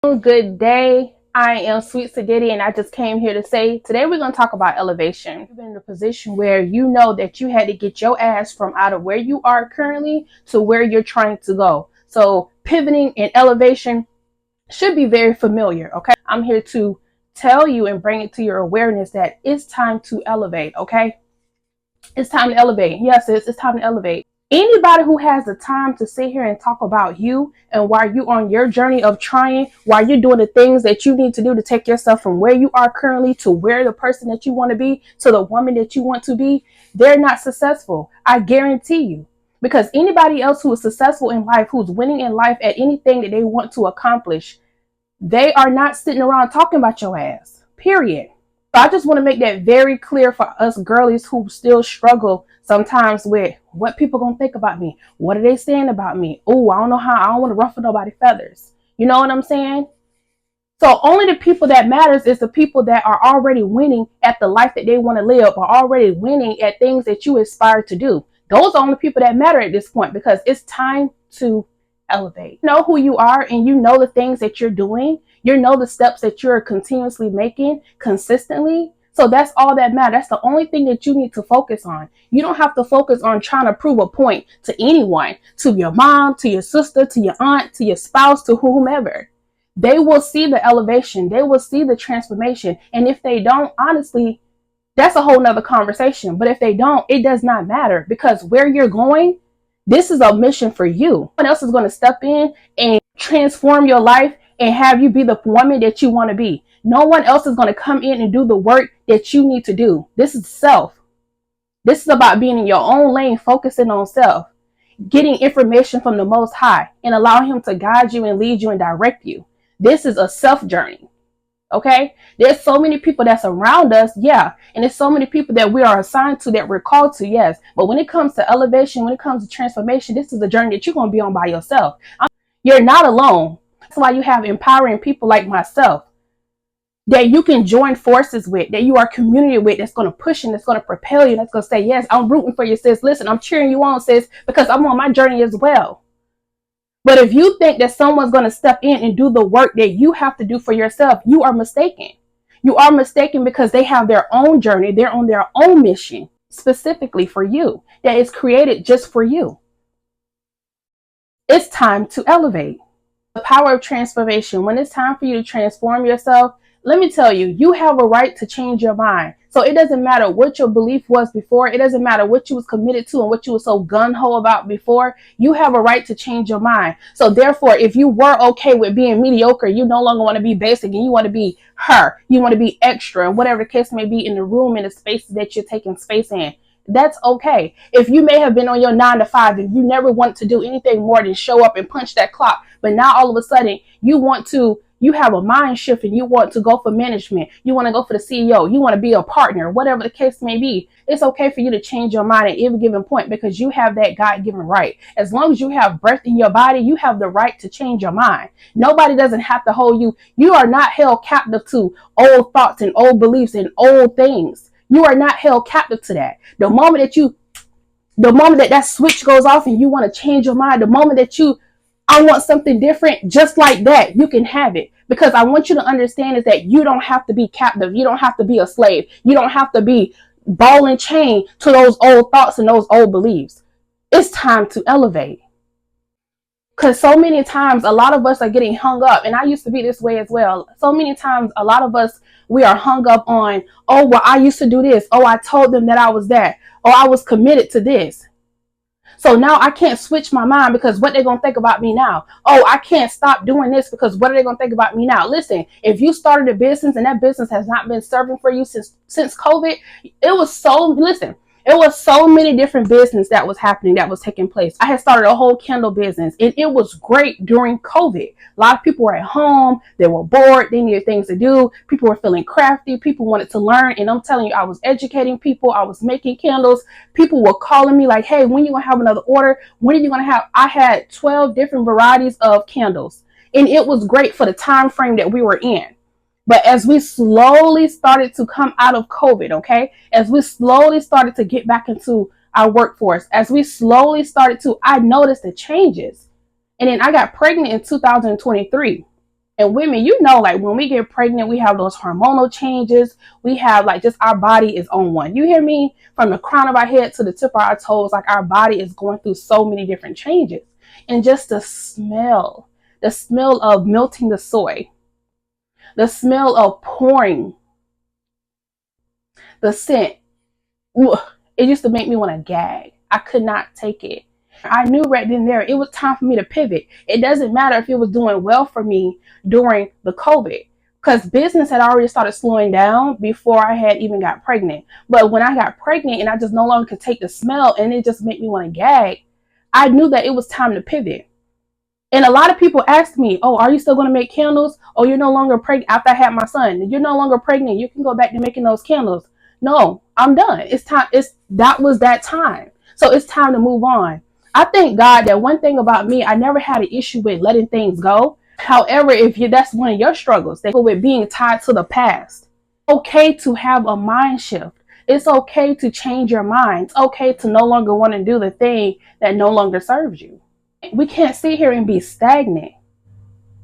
Good day. I am Sweet Sadiddy, and I just came here to say today we're going to talk about elevation. You've been in a position where you know that you had to get your ass from out of where you are currently to where you're trying to go. So pivoting and elevation should be very familiar. Okay. I'm here to tell you and bring it to your awareness that it's time to elevate. Okay. It's time to elevate. Yes, it's time to elevate. Anybody who has the time to sit here and talk about you and while you on your journey of trying, while you're doing the things that you need to do to take yourself from where you are currently to where the person that you want to be, to the woman that you want to be, they're not successful. I guarantee you. Because anybody else who is successful in life, who's winning in life at anything that they want to accomplish, they are not sitting around talking about your ass. Period. So I just want to make that very clear for us girlies who still struggle sometimes with what people gonna think about me. What are they saying about me? Oh, I don't know how. I don't want to ruffle nobody's feathers. You know what I'm saying? So only the people that matters is the people that are already winning at the life that they want to live, or already winning at things that you aspire to do. Those are only people that matter at this point, because it's time to elevate. You know who you are, and you know the things that you're doing. You know the steps that you're continuously making consistently. So that's all that matters. That's the only thing that you need to focus on. You don't have to focus on trying to prove a point to anyone, to your mom, to your sister, to your aunt, to your spouse, to whomever. They will see the elevation. They will see the transformation. And if they don't, honestly, that's a whole nother conversation. But if they don't, it does not matter, because where you're going, this is a mission for you. No one else is going to step in and transform your life and have you be the woman that you want to be. No one else is going to come in and do the work that you need to do. This is self. This is about being in your own lane, focusing on self, getting information from the Most High, and allowing Him to guide you and lead you and direct you. This is a self journey. Okay, there's so many people that's around us, yeah, and there's so many people that we are assigned to, that we're called to, yes. But when it comes to elevation, when it comes to transformation, this is a journey that you're going to be on by yourself. You're not alone. That's why you have empowering people like myself that you can join forces with, that you are community with, that's going to push and that's going to propel you, that's going to say, yes, I'm rooting for you, sis. Listen, I'm cheering you on, sis, because I'm on my journey as well. But if you think that someone's going to step in and do the work that you have to do for yourself, you are mistaken. You are mistaken, because they have their own journey. They're on their own mission specifically for you, that is created just for you. It's time to elevate. The power of transformation. When it's time for you to transform yourself, let me tell you, you have a right to change your mind. So it doesn't matter what your belief was before. It doesn't matter what you was committed to and what you was so gun-ho about before. You have a right to change your mind. So therefore, if you were okay with being mediocre, you no longer want to be basic and you want to be her. You want to be extra, and whatever the case may be in the room, in the spaces that you're taking space in. That's okay. If you may have been on your 9 to 5 and you never want to do anything more than show up and punch that clock, but now all of a sudden you have a mind shift and you want to go for management. You want to go for the CEO. You want to be a partner, whatever the case may be. It's okay for you to change your mind at every given point, because you have that God-given right. As long as you have breath in your body, you have the right to change your mind. Nobody doesn't have to hold you. You are not held captive to old thoughts and old beliefs and old things. You are not held captive to that. The moment that switch goes off and you want to change your mind, the moment that I want something different, just like that, you can have it. Because I want you to understand is that you don't have to be captive. You don't have to be a slave. You don't have to be ball and chain to those old thoughts and those old beliefs. It's time to elevate. Because so many times, a lot of us are getting hung up, and I used to be this way as well. So many times, a lot of us, we are hung up on, oh, well, I used to do this. Oh, I told them that I was that. Oh, I was committed to this. So now I can't switch my mind, because what they're going to think about me now. Oh, I can't stop doing this, because what are they going to think about me now? Listen, if you started a business and that business has not been serving for you since COVID, it was so many different business that was happening, that was taking place. I had started a whole candle business, and it was great during COVID. A lot of people were at home. They were bored. They needed things to do. People were feeling crafty. People wanted to learn. And I'm telling you, I was educating people. I was making candles. People were calling me like, hey, when are you going to have another order? When are you going to have? I had 12 different varieties of candles, and it was great for the time frame that we were in. But as we slowly started to come out of COVID, okay, as we slowly started to get back into our workforce, as we slowly started to, I noticed the changes. And then I got pregnant in 2023. And women, you know, like when we get pregnant, we have those hormonal changes. We have like just our body is on one. You hear me? From the crown of our head to the tip of our toes, like our body is going through so many different changes. And just the smell of melting the soy, the smell of pouring, the scent, it used to make me want to gag. I could not take it. I knew right then and there it was time for me to pivot. It doesn't matter if it was doing well for me during the COVID, because business had already started slowing down before I had even got pregnant. But when I got pregnant and I just no longer could take the smell and it just made me want to gag, I knew that it was time to pivot. And a lot of people asked me, "Oh, are you still going to make candles? Oh, you're no longer pregnant after I had my son. You're no longer pregnant. You can go back to making those candles." No, I'm done. It's time. That was that time. So it's time to move on. I thank God that one thing about me, I never had an issue with letting things go. However, that's one of your struggles, with being tied to the past. It's okay to have a mind shift. It's okay to change your mind. It's okay to no longer want to do the thing that no longer serves you. We can't sit here and be stagnant.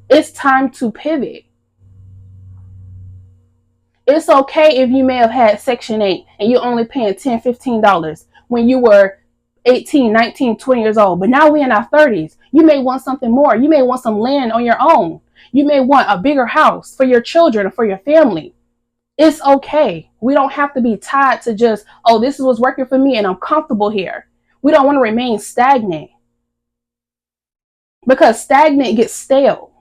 It's time to pivot. It's okay if you may have had Section 8 and you're only paying $10, $15 when you were 18, 19, 20 years old. But now we're in our 30s. You may want something more. You may want some land on your own. You may want a bigger house for your children or for your family. It's okay. We don't have to be tied to just, oh, this is what's working for me and I'm comfortable here. We don't want to remain stagnant, because stagnant gets stale.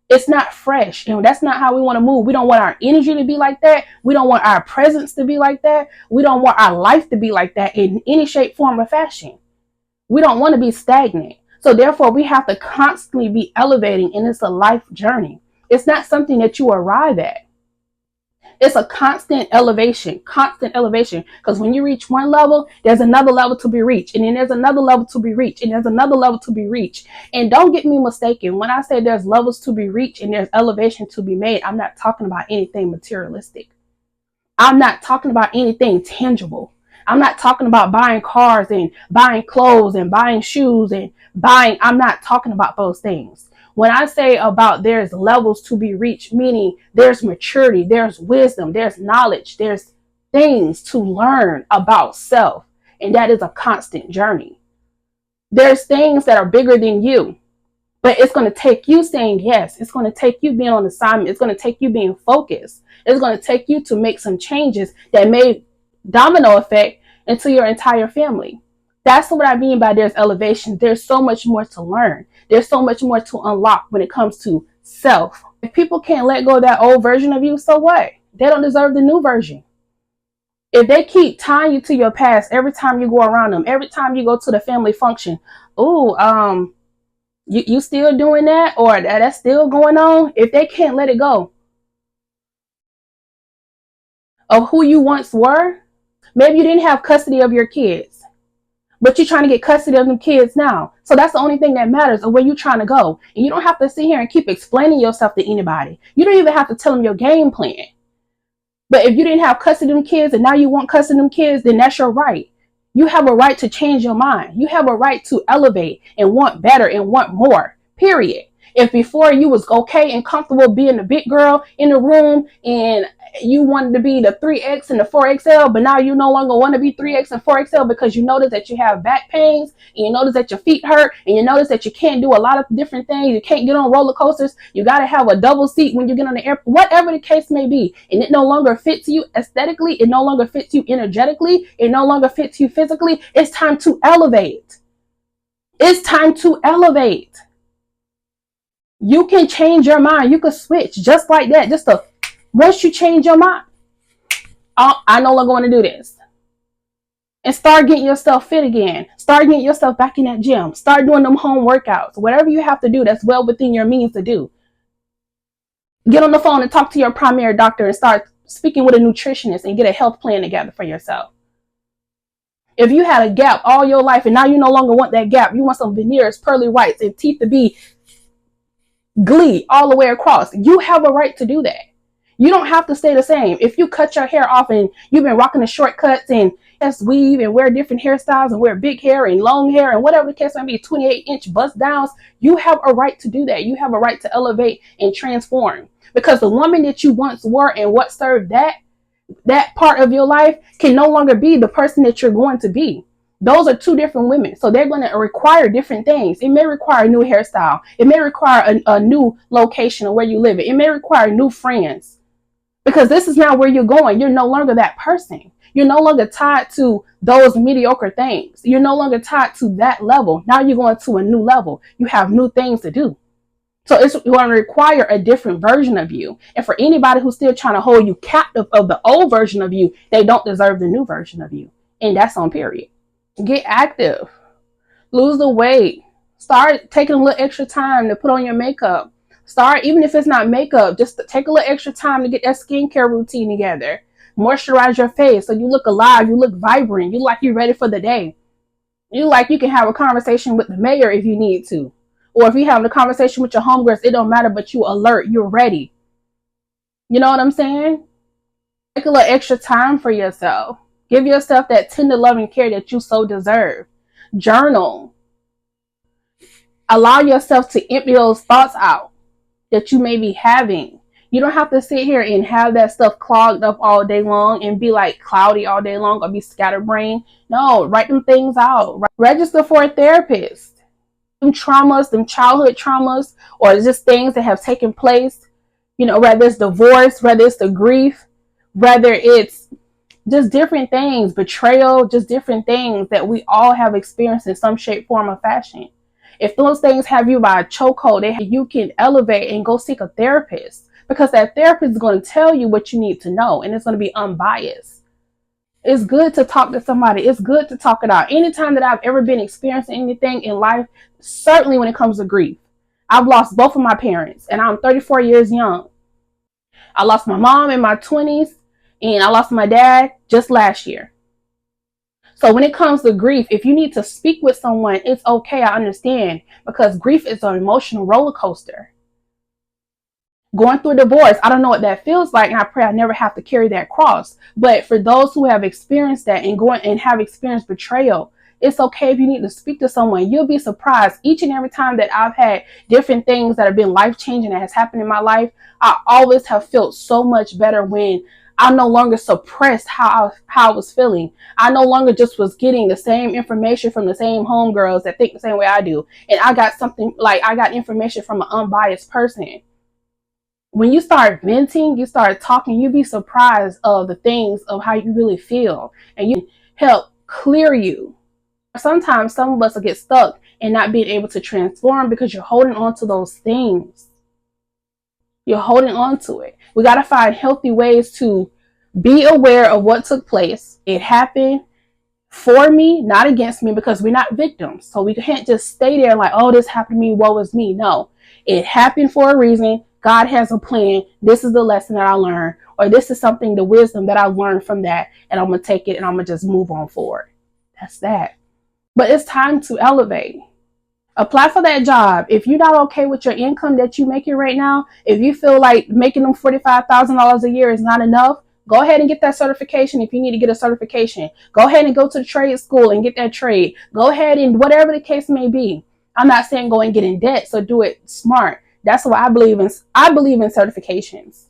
It's not fresh, and that's not how we want to move. We don't want our energy to be like that. We don't want our presence to be like that. We don't want our life to be like that in any shape, form, or fashion. We don't want to be stagnant. So therefore, we have to constantly be elevating, and it's a life journey. It's not something that you arrive at. It's a constant elevation, because when you reach one level, there's another level to be reached, and then there's another level to be reached, and there's another level to be reached. And don't get me mistaken, when I say there's levels to be reached and there's elevation to be made, I'm not talking about anything materialistic. I'm not talking about anything tangible. I'm not talking about buying cars and buying clothes and buying shoes and I'm not talking about those things. When I say about there's levels to be reached, meaning there's maturity, there's wisdom, there's knowledge, there's things to learn about self. And that is a constant journey. There's things that are bigger than you, but it's going to take you saying yes. It's going to take you being on assignment. It's going to take you being focused. It's going to take you to make some changes that may domino effect into your entire family. That's what I mean by there's elevation. There's so much more to learn. There's so much more to unlock when it comes to self. If people can't let go of that old version of you, so what? They don't deserve the new version. If they keep tying you to your past every time you go around them, every time you go to the family function, you still doing that, or that's still going on? If they can't let it go of who you once were, maybe you didn't have custody of your kids, but you're trying to get custody of them kids now. So that's the only thing that matters, of where you're trying to go. And you don't have to sit here and keep explaining yourself to anybody. You don't even have to tell them your game plan. But if you didn't have custody of them kids and now you want custody of them kids, then that's your right. You have a right to change your mind. You have a right to elevate and want better and want more, period. If before you was okay and comfortable being the big girl in the room and you wanted to be the 3X and the 4XL, but now you no longer want to be 3X and 4XL because you notice that you have back pains and you notice that your feet hurt and you notice that you can't do a lot of different things. You can't get on roller coasters. You got to have a double seat when you get on the airplane, whatever the case may be. And it no longer fits you aesthetically. It no longer fits you energetically. It no longer fits you physically. It's time to elevate. It's time to elevate. You can change your mind. You can switch just like that. Once you change your mind, I no longer want to do this. And start getting yourself fit again. Start getting yourself back in that gym. Start doing them home workouts. Whatever you have to do that's well within your means to do. Get on the phone and talk to your primary doctor and start speaking with a nutritionist and get a health plan together for yourself. If you had a gap all your life and now you no longer want that gap, you want some veneers, pearly whites, and teeth to be glee all the way across, you have a right to do that. You don't have to stay the same. If you cut your hair off and you've been rocking the shortcuts and weave and wear different hairstyles and wear big hair and long hair and whatever the case may be, 28-inch bust downs. You have a right to do that. You have a right to elevate and transform, because the woman that you once were and what served that part of your life can no longer be the person that you're going to be. Those are two different women. So they're going to require different things. It may require a new hairstyle. It may require a new location of where you live. It may require new friends, because this is now where you're going. You're no longer that person. You're no longer tied to those mediocre things. You're no longer tied to that level. Now you're going to a new level. You have new things to do. So it's going to require a different version of you. And for anybody who's still trying to hold you captive of the old version of you, they don't deserve the new version of you. And that's on period. Get active. Lose the weight. Start taking a little extra time to put on your makeup. Start, even if it's not makeup, just take a little extra time to get that skincare routine together. Moisturize your face so you look alive, you look vibrant, you like you're ready for the day. You like you can have a conversation with the mayor if you need to. Or if you're having a conversation with your homegirls, it don't matter, but you alert, you're ready. You know what I'm saying? Take a little extra time for yourself. Give yourself that tender loving care that you so deserve. Journal. Allow yourself to empty those thoughts out that you may be having. You don't have to sit here and have that stuff clogged up all day long and be like cloudy all day long or be scatterbrained. No, write them things out. Register for a therapist. Them traumas, them childhood traumas, or just things that have taken place, you know, whether it's divorce, whether it's the grief, whether it's just different things, betrayal, just different things that we all have experienced in some shape, form, or fashion. If those things have you by a chokehold, you can elevate and go seek a therapist, because that therapist is going to tell you what you need to know, and it's going to be unbiased. It's good to talk to somebody. It's good to talk it out. Anytime that I've ever been experiencing anything in life, certainly when it comes to grief, I've lost both of my parents, and I'm 34 years young. I lost my mom in my 20s, and I lost my dad just last year. So when it comes to grief, if you need to speak with someone, it's okay. I understand, because grief is an emotional roller coaster. Going through a divorce, I don't know what that feels like, and I pray I never have to carry that cross. But for those who have experienced that and have experienced betrayal, it's okay if you need to speak to someone. You'll be surprised. Each and every time that I've had different things that have been life-changing that has happened in my life, I always have felt so much better when I no longer suppressed how I was feeling. I no longer just was getting the same information from the same homegirls that think the same way I do. And I got information from an unbiased person. When you start venting, you start talking, you'd be surprised of the things of how you really feel, and you help clear you. Sometimes some of us will get stuck and not being able to transform because you're holding on to those things. You're holding on to it. We got to find healthy ways to be aware of what took place. It happened for me, not against me, because we're not victims. So we can't just stay there like, oh, this happened to me, woe is me. No, it happened for a reason. God has a plan. This is the lesson that I learned, or this is something, the wisdom that I learned from that, and I'm going to take it and I'm going to just move on forward. That's that. But it's time to elevate. Apply for that job. If you're not okay with your income that you're making right now, if you feel like making them $45,000 a year is not enough, go ahead and get that certification. If you need to get a certification, go ahead and go to the trade school and get that trade. Go ahead and whatever the case may be. I'm not saying go and get in debt, so do it smart. That's what I believe in. I believe in certifications.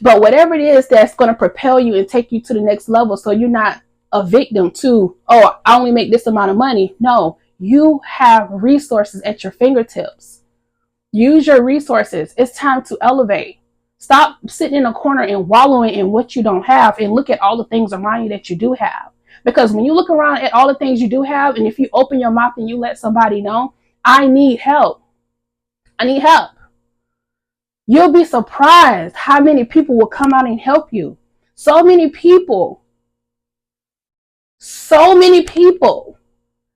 But whatever it is that's going to propel you and take you to the next level, so you're not a victim to, oh, I only make this amount of money. No, you have resources at your fingertips. Use your resources. It's time to elevate. Stop sitting in a corner and wallowing in what you don't have, and look at all the things around you that you do have. Because when you look around at all the things you do have, and if you open your mouth and you let somebody know, I need help. I need help. You'll be surprised how many people will come out and help you. So many people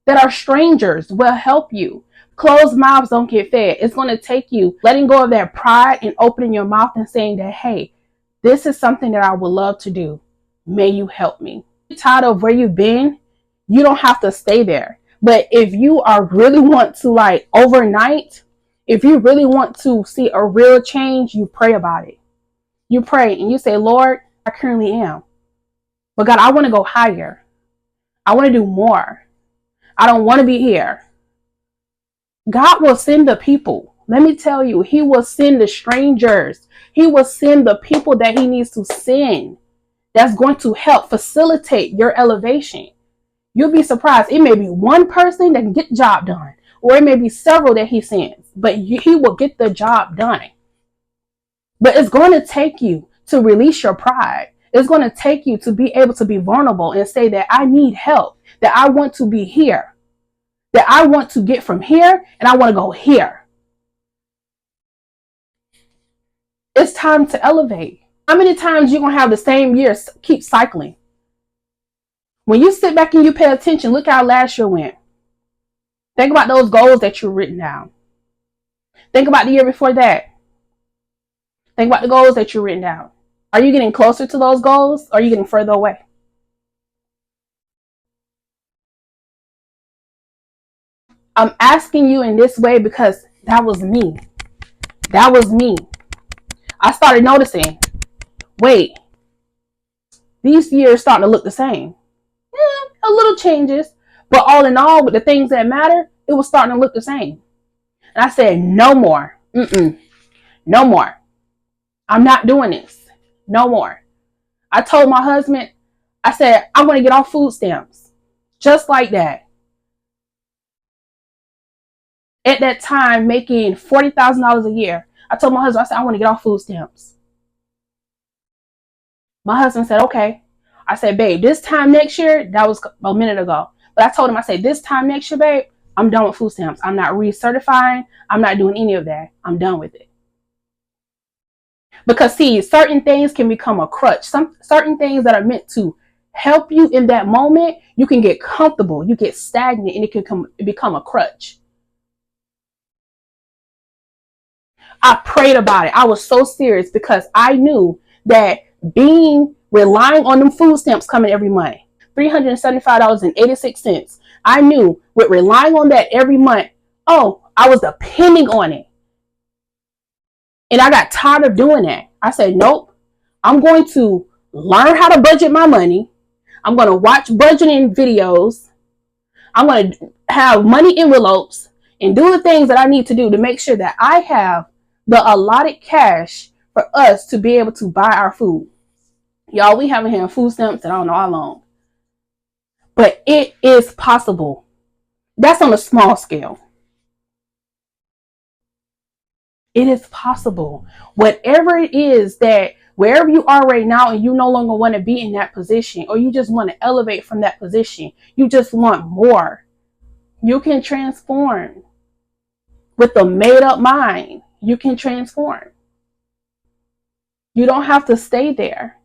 that are strangers will help you. Closed mouths don't get fed. It's going to take you letting go of that pride and opening your mouth and saying that, hey, this is something that I would love to do. May you help me. If you're tired of where you've been, you don't have to stay there. But if you are really want to, like, overnight, if you really want to see a real change, you pray about it. You pray and you say, Lord, I currently am. But God, I want to go higher. I want to do more. I don't want to be here. God will send the people. Let me tell you, he will send the strangers. He will send the people that he needs to send that's going to help facilitate your elevation. You'll be surprised. It may be one person that can get the job done, or it may be several that he sends, but he will get the job done. But it's going to take you to release your pride. It's going to take you to be able to be vulnerable and say that I need help, that I want to be here, that I want to get from here and I want to go here. It's time to elevate. How many times you're going to have the same year keep cycling? When you sit back and you pay attention, look how last year went. Think about those goals that you've written down. Think about the year before that. Think about the goals that you've written down. Are you getting closer to those goals, or are you getting further away? I'm asking you in this way because that was me. That was me. I started noticing, wait, these years starting to look the same. A little changes, but all in all, with the things that matter, it was starting to look the same. And I said, no more. No more. I'm not doing this. No more. I told my husband, I said, I want to get off food stamps. Just like that. At that time, making $40,000 a year, I told my husband, I said, I want to get off food stamps. My husband said, okay. I said, babe, this time next year, that was a minute ago. But I told him, I said, this time next year, babe, I'm done with food stamps. I'm not recertifying. I'm not doing any of that. I'm done with it. Because see, certain things can become a crutch. Certain things that are meant to help you in that moment, you can get comfortable, you get stagnant, and it can become a crutch. I prayed about it. I was so serious because I knew that relying on them food stamps coming every month, $375.86. I knew with relying on that every month, I was depending on it. And I got tired of doing that. I said, nope, I'm going to learn how to budget my money. I'm going to watch budgeting videos. I'm going to have money envelopes and do the things that I need to do to make sure that I have the allotted cash for us to be able to buy our food. Y'all, we haven't had food stamps in I don't know how long. But it is possible. That's on a small scale. It is possible. Whatever it is that wherever you are right now and you no longer want to be in that position, or you just want to elevate from that position, you just want more, you can transform. With a made up mind, you can transform. You don't have to stay there.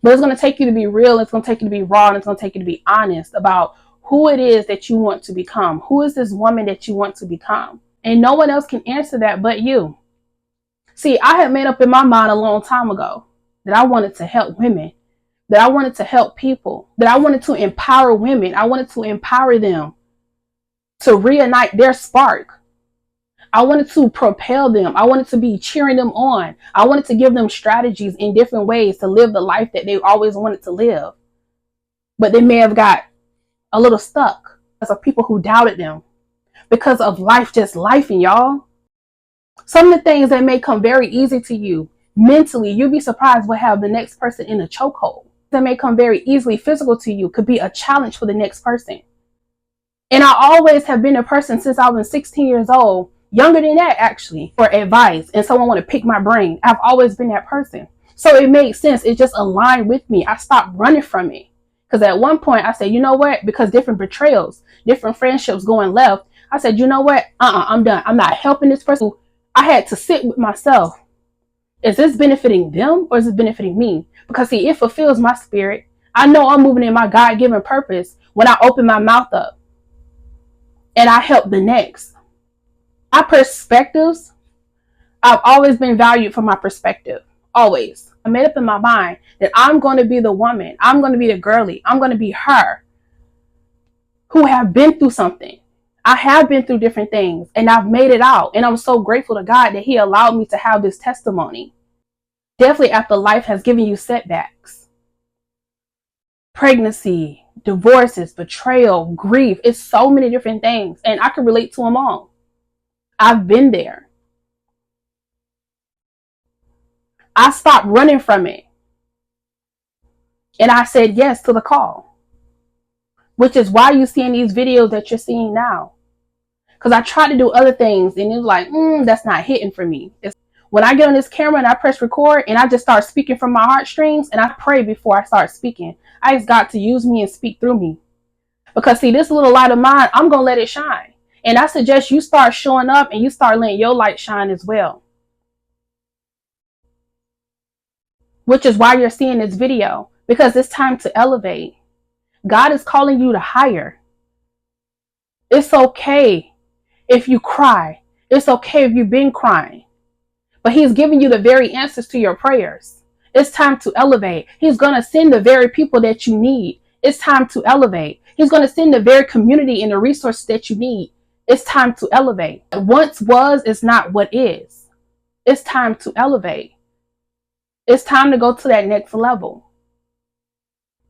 But it's going to take you to be real. It's going to take you to be raw. And it's going to take you to be honest about who it is that you want to become. Who is this woman that you want to become? And no one else can answer that but you. See, I had made up in my mind a long time ago that I wanted to help women, that I wanted to help people, that I wanted to empower women. I wanted to empower them to reignite their spark. I wanted to propel them. I wanted to be cheering them on. I wanted to give them strategies in different ways to live the life that they always wanted to live. But they may have got a little stuck because of people who doubted them, because of life just lifing, y'all. Some of the things that may come very easy to you mentally, you'll be surprised what have the next person in a chokehold. That may come very easily physical to you could be a challenge for the next person. And I always have been a person since I was 16 years old, younger than that actually, for advice and someone want to pick my brain. I've always been that person. So it made sense. It just aligned with me. I stopped running from it. Because at one point I said, you know what? Because different betrayals, different friendships going left, I said, you know what? I'm done. I'm not helping this person. I had to sit with myself. Is this benefiting them or is it benefiting me? Because see, it fulfills my spirit. I know I'm moving in my God-given purpose when I open my mouth up and I help the next. My perspectives, I've always been valued for my perspective. Always. I made up in my mind that I'm going to be the woman. I'm going to be the girly. I'm going to be her who have been through something. I have been through different things and I've made it out. And I'm so grateful to God that he allowed me to have this testimony. Definitely after life has given you setbacks. pregnancy, divorces, betrayal, grief. It's so many different things, and I can relate to them all. I've been there. I stopped running from it, and I said yes to the call, which is why you're seeing these videos that you're seeing now. Because I tried to do other things, and it was like, that's not hitting for me. When I get on this camera and I press record and I just start speaking from my heartstrings, and I pray before I start speaking. I ask God to use me and speak through me. Because see, this little light of mine, I'm going to let it shine. And I suggest you start showing up and you start letting your light shine as well. Which is why you're seeing this video. Because it's time to elevate. God is calling you to higher. It's okay if you cry. It's okay if you've been crying. But he's giving you the very answers to your prayers. It's time to elevate. He's going to send the very people that you need. It's time to elevate. He's going to send the very community and the resources that you need. It's time to elevate. What once was is not what is. It's time to elevate. It's time to go to that next level.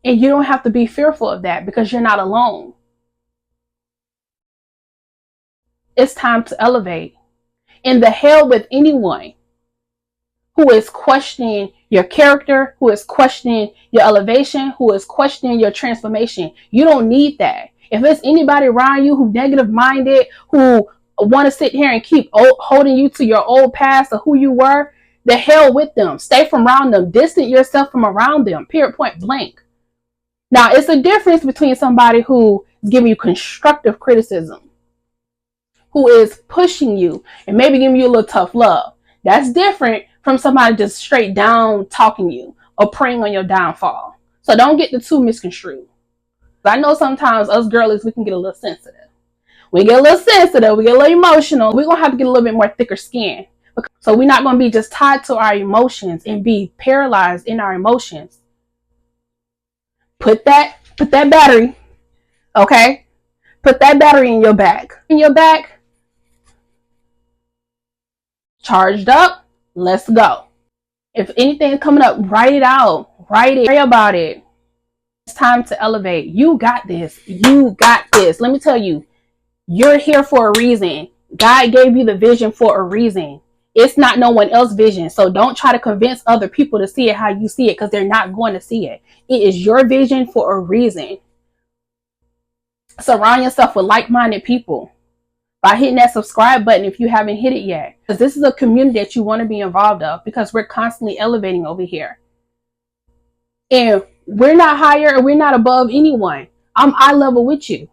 And you don't have to be fearful of that because you're not alone. It's time to elevate. And the hell with anyone who is questioning your character, who is questioning your elevation, who is questioning your transformation. You don't need that. If there's anybody around you who negative minded, who want to sit here and keep holding you to your old past or who you were, the hell with them. Stay from around them. Distance yourself from around them. Period, point blank. Now, it's a difference between somebody who is giving you constructive criticism, who is pushing you and maybe giving you a little tough love. That's different from somebody just straight down talking you or preying on your downfall. So don't get the two misconstrued. I know sometimes us girlies, we can get a little sensitive. We get a little sensitive. We get a little emotional. We're going to have to get a little bit more thicker skin. So we're not going to be just tied to our emotions and be paralyzed in our emotions. Put that battery, okay? Put that battery in your back. In your back, charged up, let's go. If anything is coming up, write it out. Write it. Pray about it. It's time to elevate. You got this. You got this. Let me tell you, you're here for a reason. God gave you the vision for a reason. It's not no one else's vision. So don't try to convince other people to see it how you see it, because they're not going to see it. It is your vision for a reason. Surround yourself with like-minded people by hitting that subscribe button if you haven't hit it yet. Because this is a community that you want to be involved of, because we're constantly elevating over here. And we're not higher or we're not above anyone. I'm eye level with you.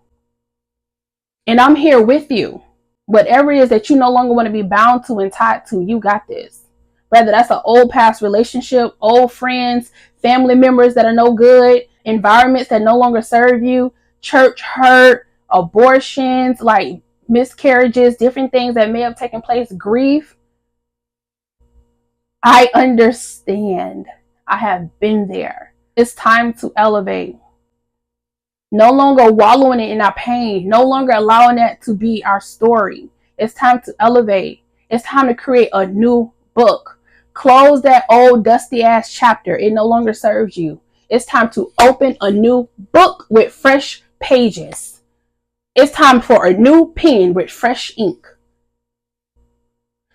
And I'm here with you. Whatever it is that you no longer want to be bound to and tied to, you got this. Whether that's an old past relationship, old friends, family members that are no good, environments that no longer serve you, church hurt, abortions, like miscarriages, different things that may have taken place, grief. I understand. I have been there. It's time to elevate. No longer wallowing in our pain. No longer allowing that to be our story. It's time to elevate. It's time to create a new book. Close that old dusty ass chapter. It no longer serves you. It's time to open a new book with fresh pages. It's time for a new pen with fresh ink.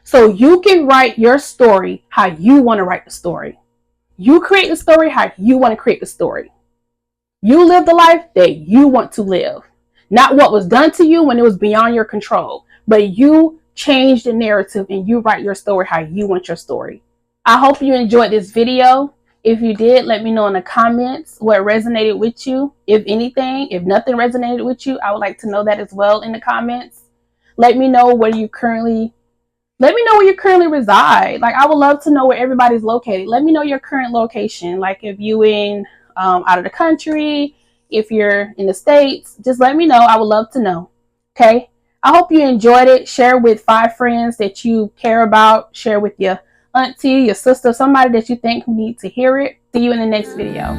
So you can write your story how you want to write the story. You create the story how you want to create the story. You live the life that you want to live. Not what was done to you when it was beyond your control. But you change the narrative and you write your story how you want your story. I hope you enjoyed this video. If you did, let me know in the comments what resonated with you. If anything, if nothing resonated with you, I would like to know that as well in the comments. Let me know where you currently reside. Like, I would love to know where everybody's located. Let me know your current location. Like, if you in out of the country, if you're in the States, just let me know. I would love to know. Okay. I hope you enjoyed it. Share with 5 friends that you care about. Share with your auntie, your sister, somebody that you think who needs to hear it. See you in the next video.